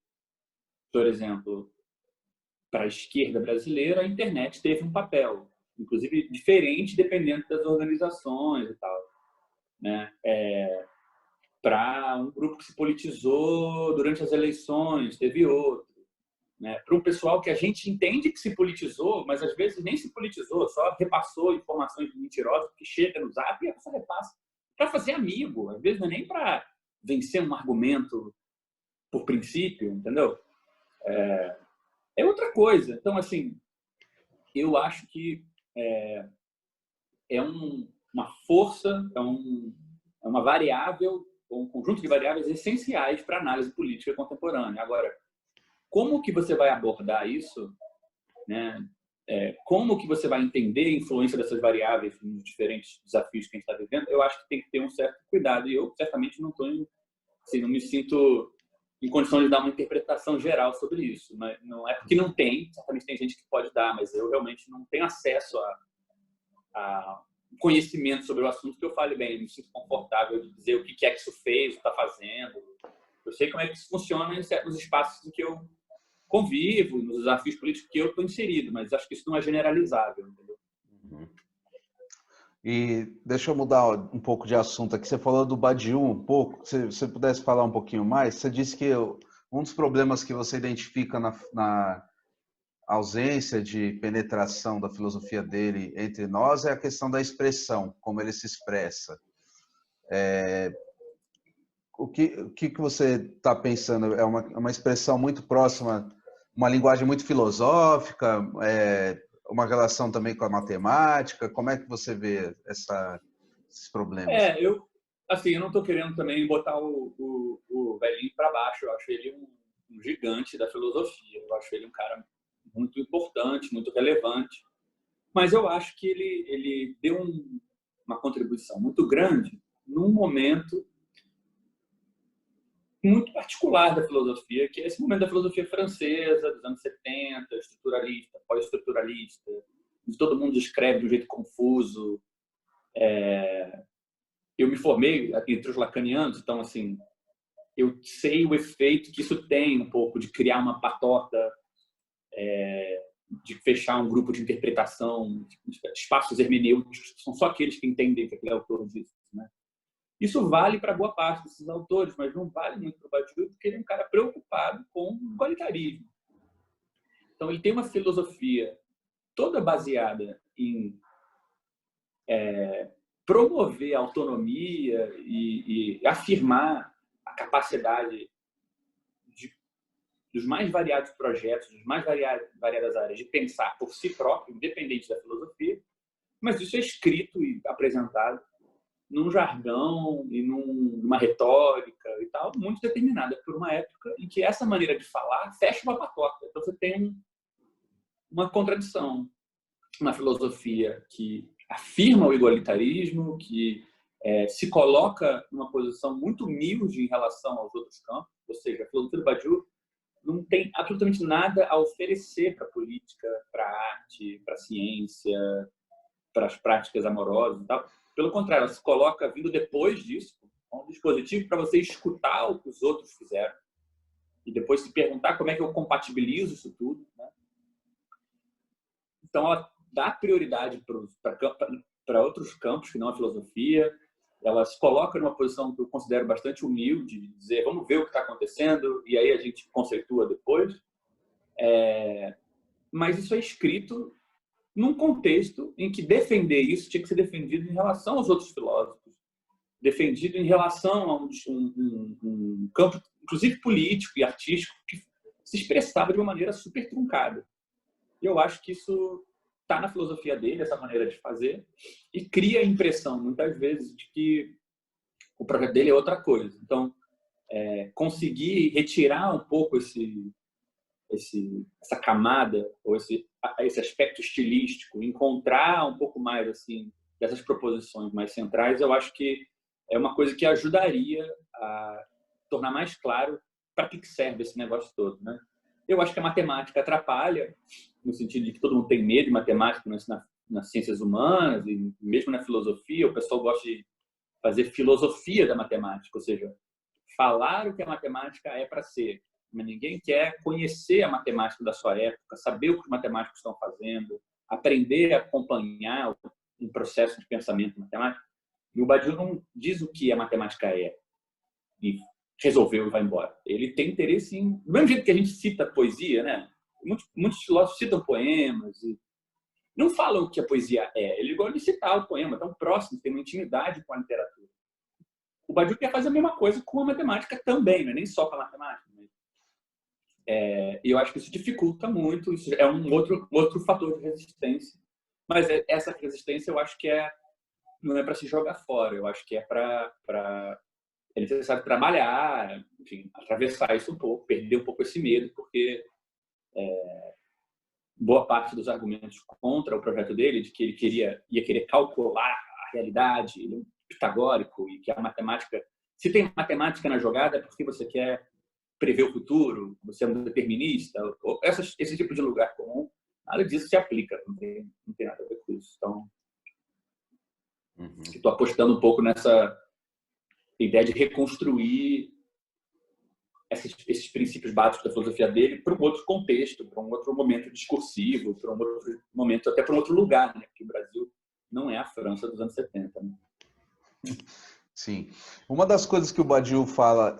por exemplo, para a esquerda brasileira, a internet teve um papel, inclusive diferente dependendo das organizações e tal, né? Para um grupo que se politizou durante as eleições, teve outro, né? Para um pessoal que a gente entende que se politizou, mas às vezes nem se politizou, só repassou informações mentirosas que chega no Zap e a pessoa repassa para fazer amigo, às vezes não é nem para vencer um argumento por princípio, entendeu? É outra coisa. Então, assim, eu acho que uma força, é uma variável, um conjunto de variáveis essenciais para a análise política contemporânea. Agora, como que você vai abordar isso, né? Como que você vai entender a influência dessas variáveis nos diferentes desafios que a gente está vivendo? Eu acho que tem que ter um certo cuidado. E eu, certamente, não me sinto em condição de dar uma interpretação geral sobre isso. Mas não é porque não tem, certamente tem gente que pode dar, mas eu realmente não tenho acesso a conhecimento sobre o assunto que eu fale bem. Eu me sinto confortável de dizer o que é que isso fez, o que está fazendo. Eu sei como é que isso funciona nos espaços em que eu convivo, nos desafios políticos que eu estou inserido, mas acho que isso não é generalizável, entendeu? E deixa eu mudar um pouco de assunto aqui. Você falou do Badiou um pouco. Se você pudesse falar um pouquinho mais, você disse que um dos problemas que você identifica ausência de penetração da filosofia dele entre nós é a questão da expressão, como ele se expressa. O que você está pensando? É uma expressão muito próxima, uma linguagem muito filosófica, uma relação também com a matemática? Como é que você vê esses problemas? Eu não estou querendo também botar o velhinho para baixo. Eu acho ele um gigante da filosofia. Eu acho ele um cara muito importante, muito relevante. Mas eu acho que ele deu uma contribuição muito grande num momento muito particular da filosofia, que é esse momento da filosofia francesa, dos anos 70, estruturalista, pós-estruturalista, onde todo mundo escreve de um jeito confuso. Eu me formei entre os lacanianos, então, assim, eu sei o efeito que isso tem um pouco de criar uma patota, de fechar um grupo de interpretação, espaços hermenêuticos, são só aqueles que entendem que aquele autor disse, né? Isso vale para boa parte desses autores, mas não vale muito para o Badiou, porque ele é um cara preocupado com o igualitarismo. Então, ele tem uma filosofia toda baseada em promover a autonomia e afirmar a capacidade dos mais variados projetos, dos mais variadas áreas de pensar por si próprio, independente da filosofia, mas isso é escrito e apresentado num jargão e numa retórica e tal, muito determinada por uma época em que essa maneira de falar fecha uma patota. Então você tem uma contradição, uma filosofia que afirma o igualitarismo, que se coloca numa posição muito humilde em relação aos outros campos, ou seja, a filosofia do Badiou não tem absolutamente nada a oferecer para a política, para a arte, para a ciência, para as práticas amorosas e tal. Pelo contrário, ela se coloca vindo depois disso, um dispositivo para você escutar o que os outros fizeram e depois se perguntar como é que eu compatibilizo isso tudo, né? Então, ela dá prioridade para outros campos que não a filosofia. Ela se coloca numa posição que eu considero bastante humilde, de dizer, vamos ver o que está acontecendo, e aí a gente conceitua depois. Mas isso é escrito num contexto em que defender isso tinha que ser defendido em relação aos outros filósofos, defendido em relação a um campo, inclusive político e artístico, que se expressava de uma maneira super truncada. E eu acho que isso está na filosofia dele, essa maneira de fazer, e cria a impressão, muitas vezes, de que o projeto dele é outra coisa. Então, conseguir retirar um pouco essa camada, ou esse aspecto estilístico, encontrar um pouco mais assim dessas proposições mais centrais, eu acho que é uma coisa que ajudaria a tornar mais claro para que serve esse negócio todo, né? Eu acho que a matemática atrapalha, no sentido de que todo mundo tem medo de matemática nas ciências humanas e mesmo na filosofia. O pessoal gosta de fazer filosofia da matemática, ou seja, falar o que a matemática é para ser. Mas ninguém quer conhecer a matemática da sua época, saber o que os matemáticos estão fazendo, aprender a acompanhar um processo de pensamento matemático. E o Badiou não diz o que a matemática é e resolveu e vai embora. Ele tem interesse em... Do mesmo jeito que a gente cita poesia, né? Muitos filósofos citam poemas e não falam o que a poesia é. Ele gosta de citar o poema, tão próximo, tem uma intimidade com a literatura. O Badiou quer fazer a mesma coisa com a matemática também, não é nem só com a matemática. E eu acho que isso dificulta muito, isso é um outro fator de resistência. Mas essa resistência eu acho que não é para se jogar fora, eu acho que é necessário trabalhar, enfim, atravessar isso um pouco, perder um pouco esse medo, porque boa parte dos argumentos contra o projeto dele, de que ele ia querer calcular a realidade, ele é um pitagórico, e que a matemática, se tem matemática na jogada, é porque você quer prever o futuro, você é um determinista, ou esse tipo de lugar comum, nada disso se aplica, não tem nada a ver com isso. Então, estou apostando um pouco nessa ideia de reconstruir esses princípios básicos da filosofia dele para um outro contexto, para um outro momento discursivo, para um outro momento, até para um outro lugar, né? Porque o Brasil não é a França dos anos 70. Né? Sim. Uma das coisas que o Badiou fala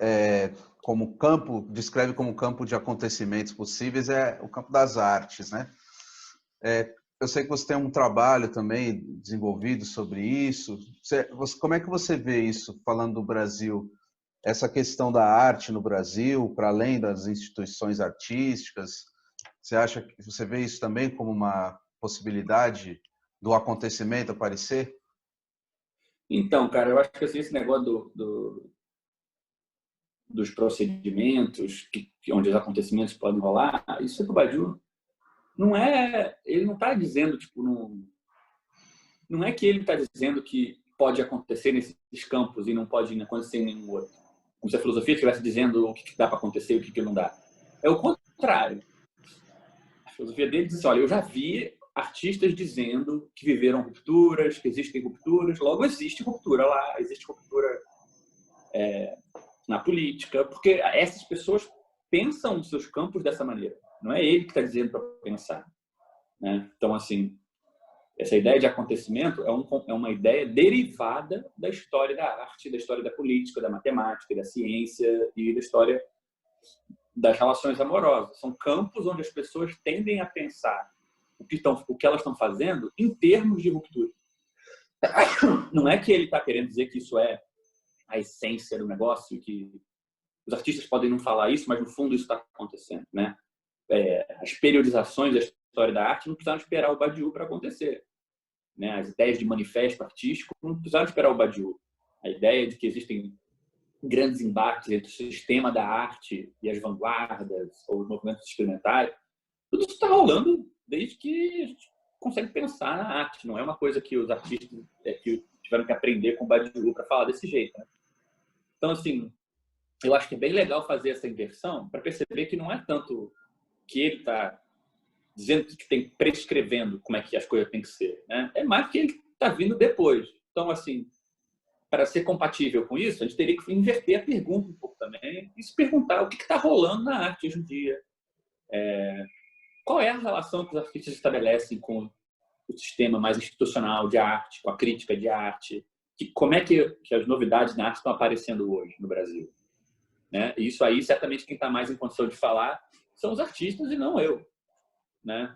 como campo, descreve como campo de acontecimentos possíveis, é o campo das artes, né? Eu sei que você tem um trabalho também desenvolvido sobre isso. Como é que você vê isso, falando do Brasil? Essa questão da arte no Brasil, para além das instituições artísticas, você vê isso também como uma possibilidade do acontecimento aparecer? Então, cara, eu acho que assim, esse negócio dos procedimentos, onde os acontecimentos podem rolar, isso é que o Badiou não é. Ele não está dizendo, tipo, não é que ele está dizendo que pode acontecer nesses campos e não pode acontecer em nenhum outro. Como se a filosofia estivesse dizendo o que dá para acontecer e o que não dá. É o contrário. A filosofia dele diz assim, olha, eu já vi artistas dizendo que viveram rupturas, que existem rupturas, logo existe ruptura lá, existe ruptura na política, porque essas pessoas pensam os seus campos dessa maneira. Não é ele que está dizendo para pensar, né? Então, assim, essa ideia de acontecimento é uma ideia derivada da história da arte, da história da política, da matemática, da ciência e da história das relações amorosas. São campos onde as pessoas tendem a pensar o que elas estão fazendo em termos de ruptura. Não é que ele está querendo dizer que isso é a essência do negócio, que os artistas podem não falar isso, mas no fundo isso está acontecendo, né? As periodizações da história da arte não precisaram esperar o Badiou para acontecer, né? As ideias de manifesto artístico não precisaram esperar o Badiou. A ideia de que existem grandes embates entre o sistema da arte e as vanguardas ou os movimentos experimentais, tudo isso está rolando desde que a gente consegue pensar na arte. Não é uma coisa que os artistas que tiveram que aprender com o Badiou para falar desse jeito, né? Então, assim, eu acho que é bem legal fazer essa inversão para perceber que não é tanto que ele está dizendo que tem prescrevendo como é que as coisas têm que ser, né? É mais que ele está vindo depois. Então, assim, para ser compatível com isso, a gente teria que inverter a pergunta um pouco também e se perguntar o que está rolando na arte hoje em dia. Qual é a relação que os artistas estabelecem com o sistema mais institucional de arte, com a crítica de arte? Como é que as novidades na arte estão aparecendo hoje no Brasil? Né? E isso aí, certamente, quem está mais em condição de falar são os artistas e não eu. Né?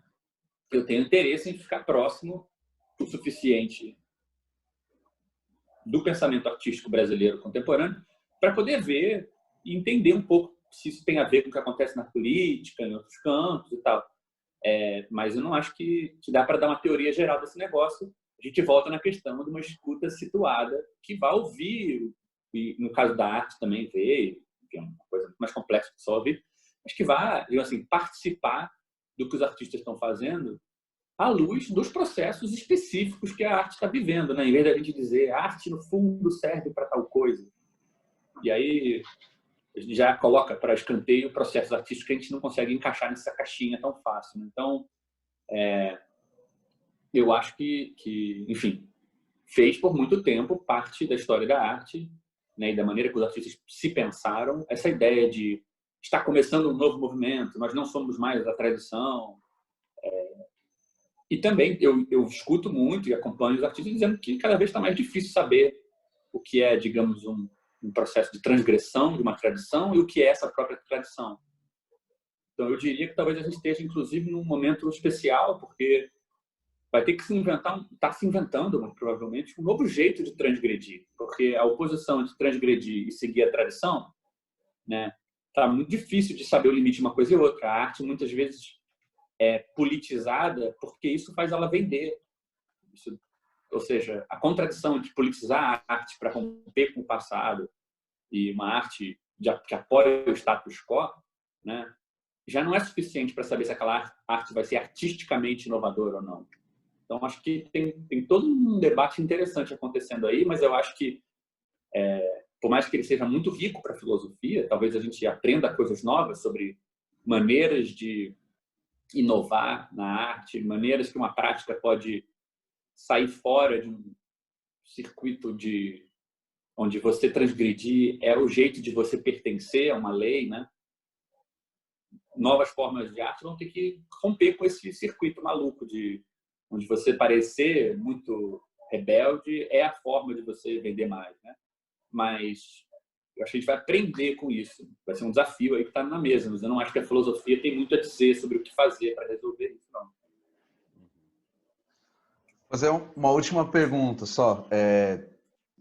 Eu tenho interesse em ficar próximo o suficiente do pensamento artístico brasileiro contemporâneo para poder ver e entender um pouco se isso tem a ver com o que acontece na política, em outros campos e tal. Mas eu não acho que dá para dar uma teoria geral desse negócio. A gente volta na questão de uma escuta situada que vai ouvir, e no caso da arte também ver, que é uma coisa muito mais complexa que só ouvir, mas que vai, assim, participar do que os artistas estão fazendo à luz dos processos específicos que a arte está vivendo, né? Em vez da gente dizer a arte, no fundo, serve para tal coisa. E aí a gente já coloca para escanteio processos artísticos que a gente não consegue encaixar nessa caixinha tão fácil. Né? Então, eu acho que, enfim, fez por muito tempo parte da história da arte, né? E da maneira que os artistas se pensaram, essa ideia de estar começando um novo movimento, nós não somos mais a tradição. E também eu escuto muito e acompanho os artistas dizendo que cada vez está mais difícil saber o que é, digamos, um processo de transgressão de uma tradição e o que é essa própria tradição. Então, eu diria que talvez a gente esteja, inclusive, num momento especial, porque vai ter que se inventar, está se inventando, muito provavelmente, um novo jeito de transgredir, porque a oposição entre transgredir e seguir a tradição, né, está muito difícil de saber o limite de uma coisa e outra. A arte, muitas vezes, é politizada porque isso faz ela vender. Isso, ou seja, a contradição entre politizar a arte para romper com o passado e uma arte que apoia o status quo, né, já não é suficiente para saber se aquela arte vai ser artisticamente inovadora ou não. Então, acho que tem todo um debate interessante acontecendo aí, mas eu acho que, por mais que ele seja muito rico para a filosofia, talvez a gente aprenda coisas novas sobre maneiras de inovar na arte, maneiras que uma prática pode sair fora de um circuito onde você transgredir é o jeito de você pertencer a uma lei, né? Novas formas de arte vão ter que romper com esse circuito maluco onde você parecer muito rebelde é a forma de você vender mais, né? Mas Eu acho que a gente vai aprender com isso. Vai ser um desafio aí que está na mesa, mas eu não acho que a filosofia tem muito a dizer sobre o que fazer para resolver isso, não. Vou fazer uma última pergunta só,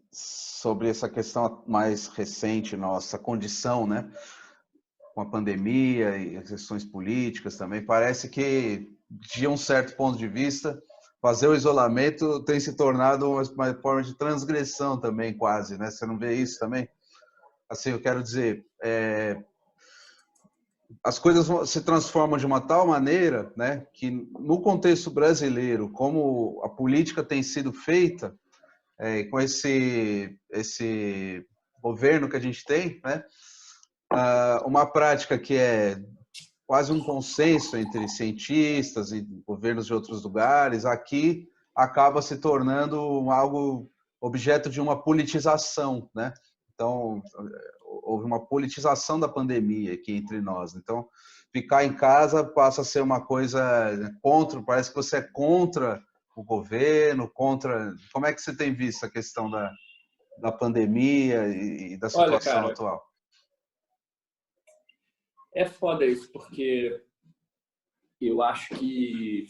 sobre essa questão mais recente, nossa condição, né? Com a pandemia e as questões políticas também. Parece que, de um certo ponto de vista, fazer o isolamento tem se tornado uma forma de transgressão também, quase, né? Você não vê isso também? Assim, eu quero dizer, as coisas se transformam de uma tal maneira, né, que no contexto brasileiro, como a política tem sido feita, com esse governo que a gente tem, né, uma prática que é quase um consenso entre cientistas e governos de outros lugares, aqui acaba se tornando algo objeto de uma politização, né? Então, houve uma politização da pandemia aqui entre nós. Então, ficar em casa passa a ser uma coisa contra, parece que você é contra o governo, contra... Como é que você tem visto a questão da pandemia e da Olha, situação cara, atual? é foda isso, porque eu acho que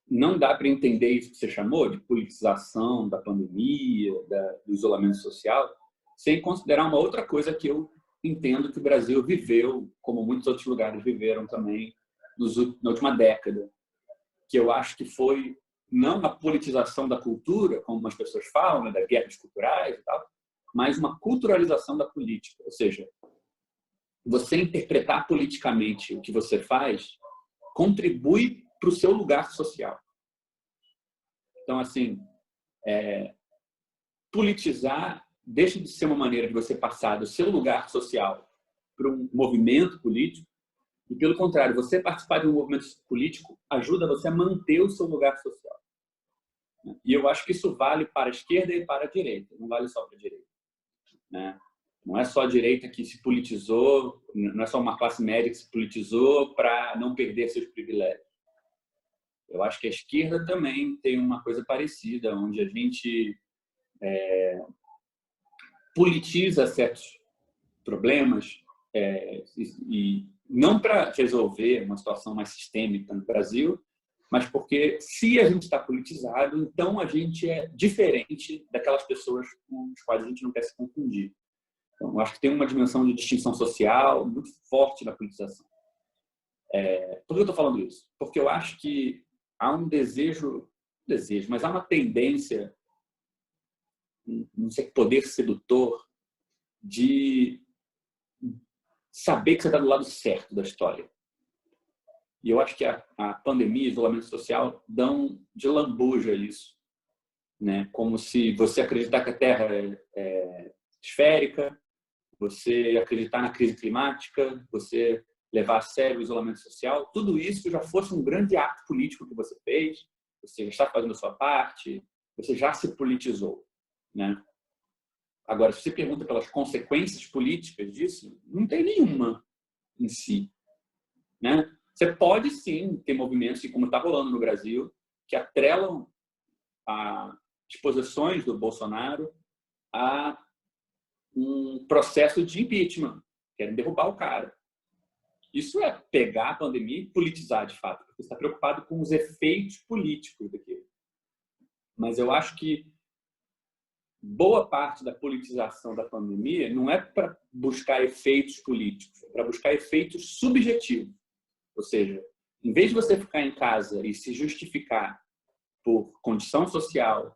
não dá para entender isso que você chamou de politização da pandemia, do isolamento social, sem considerar uma outra coisa que eu entendo que o Brasil viveu, como muitos outros lugares viveram também na última década, que eu acho que foi não a politização da cultura, como as pessoas falam, né, das guerras culturais e tal, mas uma culturalização da política. Ou seja, você interpretar politicamente o que você faz contribui para o seu lugar social. Então, assim, politizar deixa de ser uma maneira de você passar do seu lugar social para um movimento político e, pelo contrário, você participar de um movimento político ajuda você a manter o seu lugar social. E eu acho que isso vale para a esquerda e para a direita, não vale só para a direita, né? Não é só a direita que se politizou, não é só uma classe média que se politizou para não perder seus privilégios. Eu acho que a esquerda também tem uma coisa parecida, onde a gente politiza certos problemas e não para resolver uma situação mais sistêmica no Brasil, mas porque se a gente está politizado, então a gente é diferente daquelas pessoas com as quais a gente não quer se confundir. Então, eu acho que tem uma dimensão de distinção social muito forte na politização. Por que eu estou falando isso? Porque eu acho que há um desejo, mas há uma tendência, não sei, poder sedutor, de saber que você está do lado certo da história. E eu acho que a pandemia, o isolamento social, dão de lambuja isso, né? Como se você acreditar que a Terra é esférica, você acreditar na crise climática, você levar a sério o isolamento social, tudo isso já fosse um grande ato político que você fez, você já está fazendo a sua parte, você já se politizou, né? Agora, se você pergunta pelas consequências políticas disso, não tem nenhuma em si, né? Você pode sim ter movimentos, como está rolando no Brasil, que atrelam as posições do Bolsonaro a um processo de impeachment, querem derrubar o cara. Isso é pegar a pandemia e politizar de fato, porque você está preocupado com os efeitos políticos daquilo. Mas eu acho que boa parte da politização da pandemia não é para buscar efeitos políticos, é para buscar efeitos subjetivos. Ou seja, em vez de você ficar em casa e se justificar por condição social,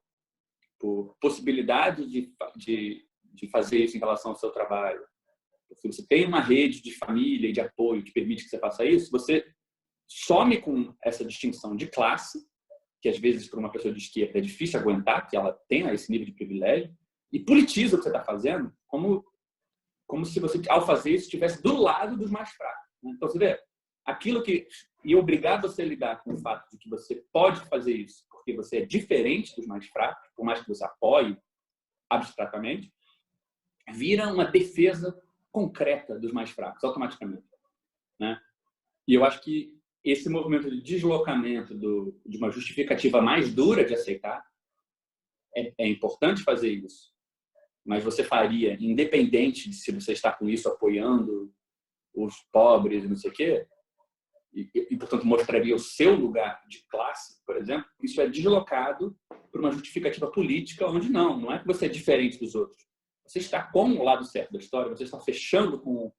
por possibilidade de fazer isso em relação ao seu trabalho, porque você tem uma rede de família e de apoio que permite que você faça isso, você some com essa distinção de classe, que às vezes para uma pessoa de esquerda é difícil aguentar, que ela tenha esse nível de privilégio, e politiza o que você está fazendo como se você, ao fazer isso, estivesse do lado dos mais fracos. Então, você vê, aquilo que ia obrigar você a lidar com o fato de que você pode fazer isso porque você é diferente dos mais fracos, por mais que você apoie abstratamente, vira uma defesa concreta dos mais fracos, automaticamente, né? E eu acho que esse movimento de deslocamento de uma justificativa mais dura de aceitar, é importante fazer isso, mas você faria, independente de se você está com isso apoiando os pobres e não sei o quê, e, portanto, mostraria o seu lugar de classe, por exemplo, isso é deslocado por uma justificativa política, onde não é que você é diferente dos outros. Você está com o lado certo da história, você está fechando com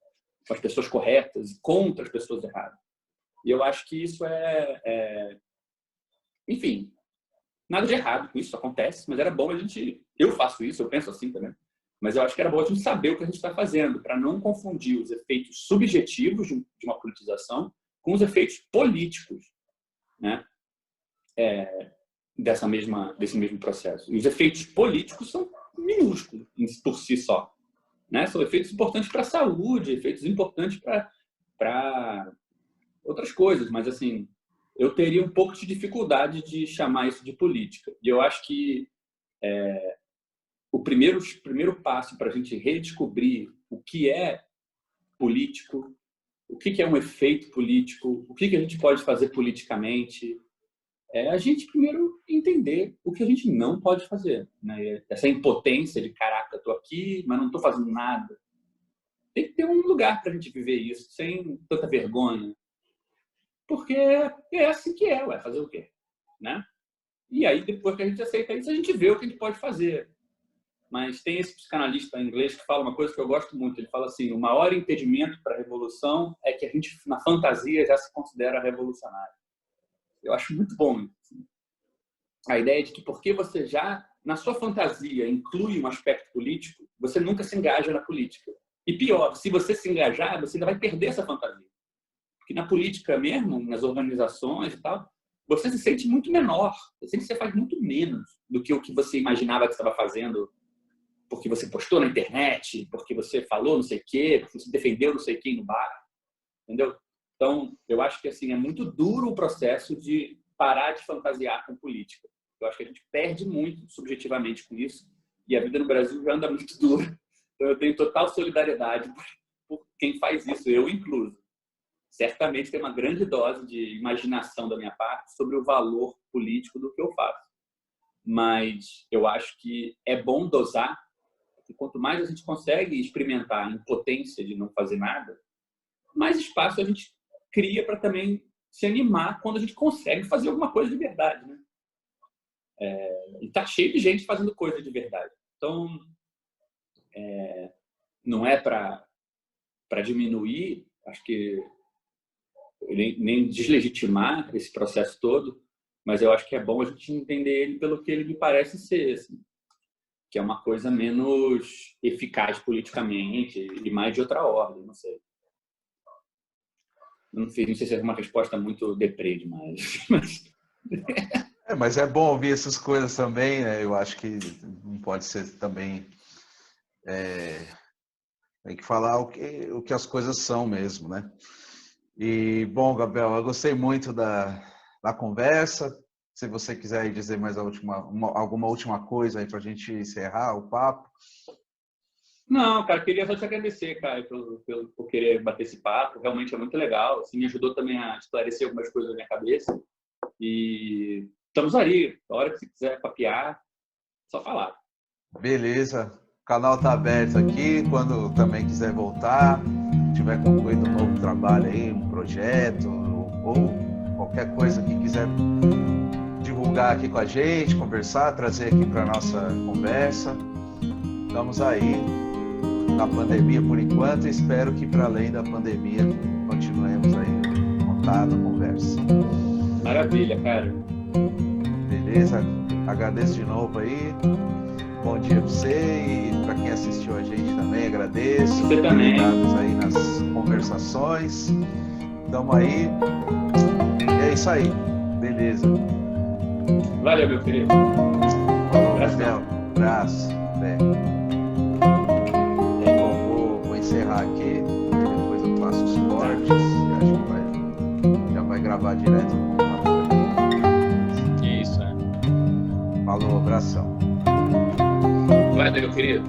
as pessoas corretas e contra as pessoas erradas. E eu acho que isso enfim, nada de errado com isso, acontece, mas era bom a gente... Eu faço isso, eu penso assim também, mas eu acho que era bom a gente saber o que a gente está fazendo, para não confundir os efeitos subjetivos de uma politização com os efeitos políticos, né? Desse mesmo processo. E os efeitos políticos são minúsculos por si só, né? São efeitos importantes para a saúde, efeitos importantes para outras coisas, mas assim, eu teria um pouco de dificuldade de chamar isso de política. E eu acho que o primeiro passo para a gente redescobrir o que é político, o que é um efeito político, o que a gente pode fazer politicamente, é a gente primeiro entender o que a gente não pode fazer, né? Essa impotência de caraca, estou aqui, mas não estou fazendo nada. Tem que ter um lugar para a gente viver isso, sem tanta vergonha. Porque é assim que ué, fazer o quê? Né? E aí, depois que a gente aceita isso, a gente vê o que a gente pode fazer. Mas tem esse psicanalista inglês que fala uma coisa que eu gosto muito. Ele fala assim, o maior impedimento para a revolução é que a gente, na fantasia, já se considera revolucionário. Eu acho muito bom isso. A ideia de que porque você já, na sua fantasia, inclui um aspecto político, você nunca se engaja na política. E pior, se você se engajar, você ainda vai perder essa fantasia. Porque na política mesmo, nas organizações e tal, você se sente muito menor. Você sente que você faz muito menos do que o que você imaginava que estava fazendo, porque você postou na internet, porque você falou não sei o quê, porque você defendeu não sei quem no bar. Entendeu? Então, eu acho que assim, é muito duro o processo de parar de fantasiar com política. Eu acho que a gente perde muito subjetivamente com isso, e a vida no Brasil já anda muito dura. Então, eu tenho total solidariedade por quem faz isso, eu incluso. Certamente tem uma grande dose de imaginação da minha parte sobre o valor político do que eu faço. Mas eu acho que é bom dosar, porque quanto mais a gente consegue experimentar a impotência de não fazer nada, mais espaço a gente cria para também se animar quando a gente consegue fazer alguma coisa de verdade, né? E tá cheio de gente fazendo coisa de verdade. Então, não é para diminuir, acho que nem deslegitimar esse processo todo, mas eu acho que é bom a gente entender ele pelo que ele me parece ser, assim, que é uma coisa menos eficaz politicamente e mais de outra ordem, não sei. Não sei se é uma resposta muito deprê demais. Mas é bom ouvir essas coisas também, né? Eu acho que não pode ser também... tem que falar o que as coisas são mesmo, né? E, bom, Gabriel, eu gostei muito da conversa. Se você quiser dizer mais alguma última coisa aí para a gente encerrar o papo. Não, cara, queria só te agradecer, cara, por querer bater esse papo. Realmente é muito legal. Assim, me ajudou também a esclarecer algumas coisas na minha cabeça. E estamos aí. A hora que você quiser papear, só falar. Beleza. O canal está aberto aqui. Quando também quiser voltar, tiver concluído um novo trabalho aí, um projeto ou qualquer coisa que quiser divulgar aqui com a gente, conversar, trazer aqui para a nossa conversa. Estamos aí na pandemia por enquanto e espero que para além da pandemia continuemos aí contato, conversa. Maravilha, cara. Beleza? Agradeço de novo aí. Bom dia para você e para quem assistiu a gente também, agradeço. Você também. Ligados aí nas conversações. Tamo aí. É isso aí. Beleza. Valeu, meu querido. Falou, Gabriel. Abraço. Até. Vou encerrar aqui. Depois eu faço os cortes. E acho que já vai gravar direto no computador. Isso, Falou, abração. Valeu, meu querido.